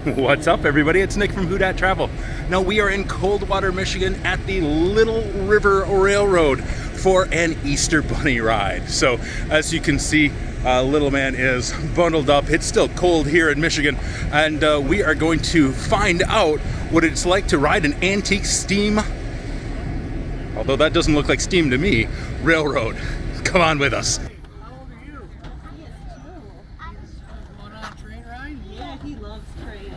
What's up, everybody? It's Nick from Who Dat Travel. Now we are in Coldwater, Michigan at the Little River Railroad for an Easter Bunny ride. So as you can see, little man is bundled up. It's still cold here in Michigan, and we are going to find out what it's like to ride an antique steam, although that doesn't look like steam to me, railroad. Come on with us. How old are you? He is 2. Going on a train ride? Yeah, he loves trains.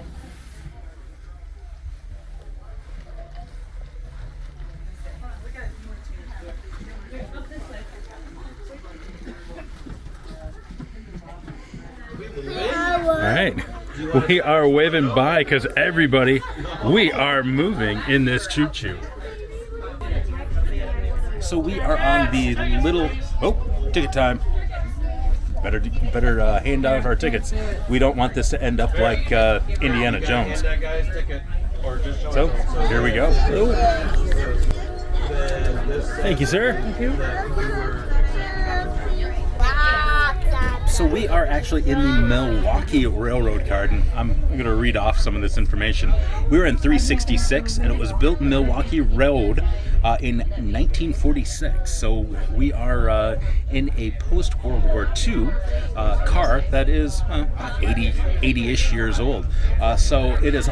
All right, we are waving by because everybody, we are moving in this choo-choo. So we are on the little, ticket time. Better hand out our tickets. We don't want this to end up like Indiana Jones. So here we go. Thank you, sir. Thank you. So we are actually in the Milwaukee Railroad Garden. I'm going to read off some of this information. We were in 366, and it was built in Milwaukee Road in 1946. So we are in a post-World War II car that is 80-ish years old. So it is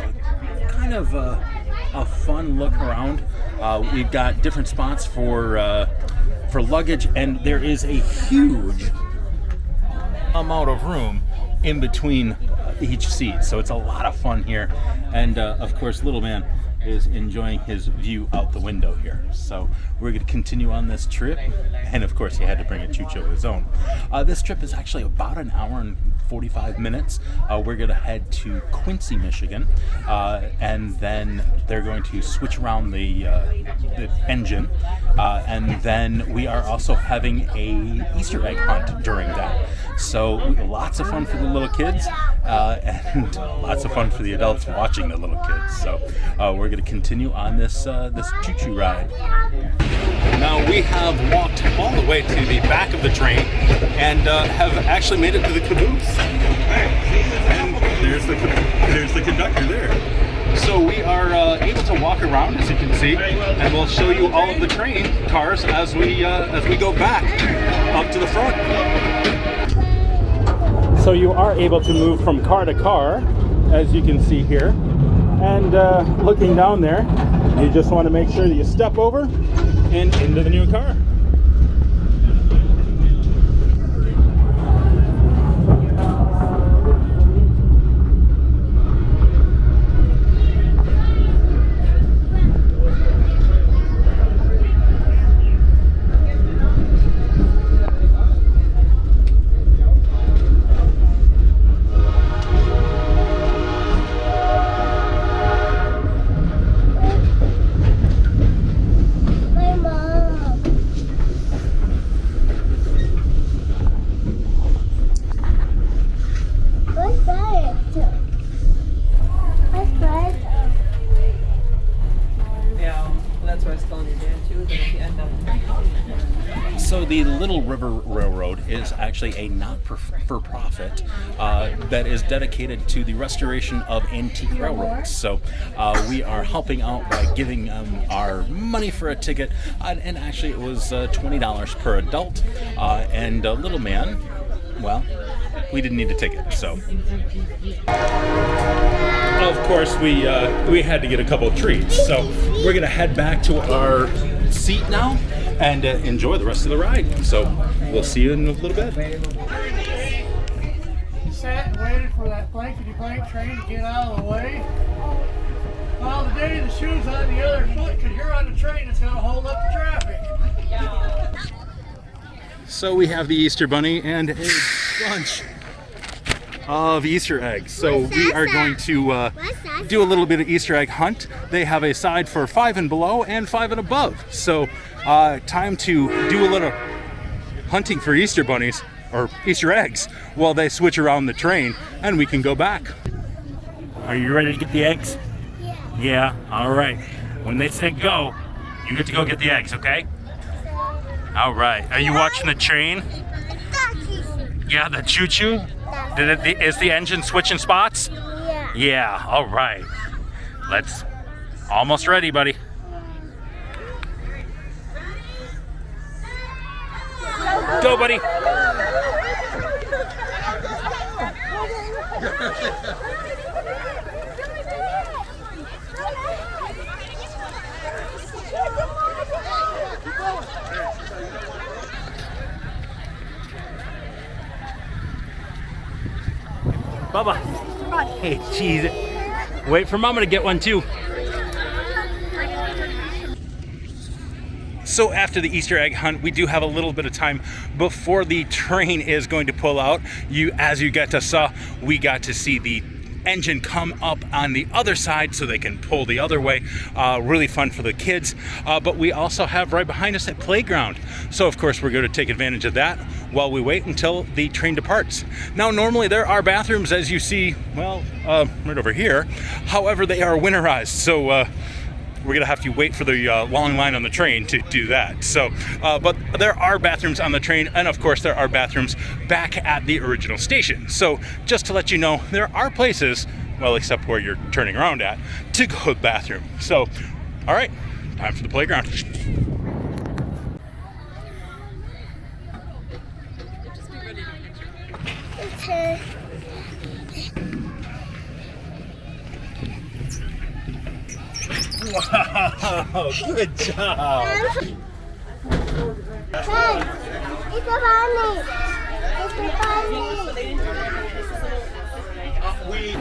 kind of a fun look around. We've got different spots for luggage, and there is a huge amount of room in between each seat, so it's a lot of fun here. And of course, little man is enjoying his view out the window here. So we're going to continue on this trip, and of course he had to bring a choo-choo of his own. This trip is actually about an hour and 45 minutes. We're going to head to Quincy, Michigan, and then they're going to switch around the engine, and then we are also having a Easter egg hunt during that. So lots of fun for the little kids, and lots of fun for the adults watching the little kids. So we're going to continue on this choo-choo ride. Now we have walked all the way to the back of the train and have actually made it to the caboose. And there's the conductor there. So we are able to walk around, as you can see, and we'll show you all of the train cars as we go back up to the front. So you are able to move from car to car, as you can see here. And looking down there, you just want to make sure that you step over and into the new car. So the Little River Railroad is actually a not-for-profit that is dedicated to the restoration of antique railroads. So we are helping out by giving our money for a ticket, and actually it was $20 per adult, and little man, well, we didn't need a ticket, so. Of course, we had to get a couple of treats, so we're gonna head back to our seat now and enjoy the rest of the ride. So we'll see you in a little bit. Sat and waited for that blankety-blank train to get out of the way. Well, the day the shoe's on the other foot, because you're on the train that's going to hold up the traffic. So we have the Easter Bunny and a bunch of Easter eggs. So we are going to do a little bit of Easter egg hunt. They have a side for 5 and below and 5 and above. So time to do a little hunting for Easter bunnies or Easter eggs while they switch around the train, and we can go back. Are you ready to get the eggs? Yeah, all right. When they say go, you get to go get the eggs, okay? All right. Are you watching the train? Yeah, the choo-choo? Is the engine switching spots? Yeah. Yeah, all right. Let's, almost ready, buddy. Go, buddy. Bubba. Hey, jeez. Wait for Mama to get one too. So after the Easter egg hunt, we do have a little bit of time before the train is going to pull out. As you got to saw, we got to see the engine come up on the other side so they can pull the other way. Really fun for the kids. But we also have right behind us a playground. So of course we're going to take advantage of that while we wait until the train departs. Now normally there are bathrooms, as you see, well, right over here. However, they are winterized. So we're gonna have to wait for the long line on the train to do that. So, but there are bathrooms on the train, and of course there are bathrooms back at the original station. So just to let you know, there are places, well, except where you're turning around at, to go to the bathroom. So, all right, time for the playground. Okay. Wow, good job. Hey, it's a bunny. It's a bunny.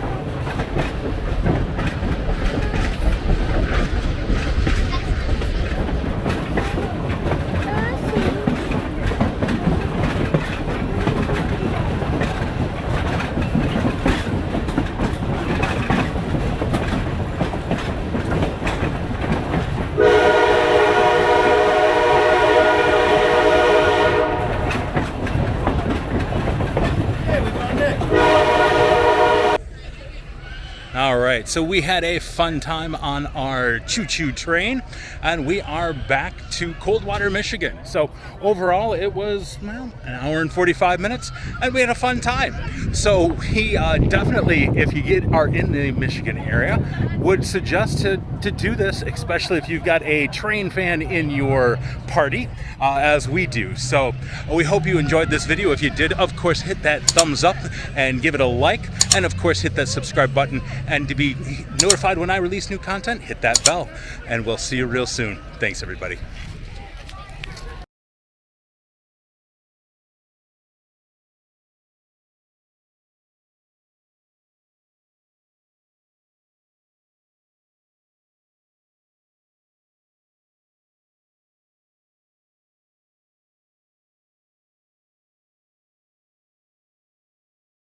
All right, so we had a fun time on our choo-choo train, and we are back to Coldwater, Michigan. So overall, it was, well, an hour and 45 minutes, and we had a fun time. So we definitely, if you are in the Michigan area, would suggest to do this, especially if you've got a train fan in your party, as we do. So we hope you enjoyed this video. If you did, of course, hit that thumbs up and give it a like, and of course, hit that subscribe button. And to be notified when I release new content, hit that bell. And we'll see you real soon. Thanks, everybody.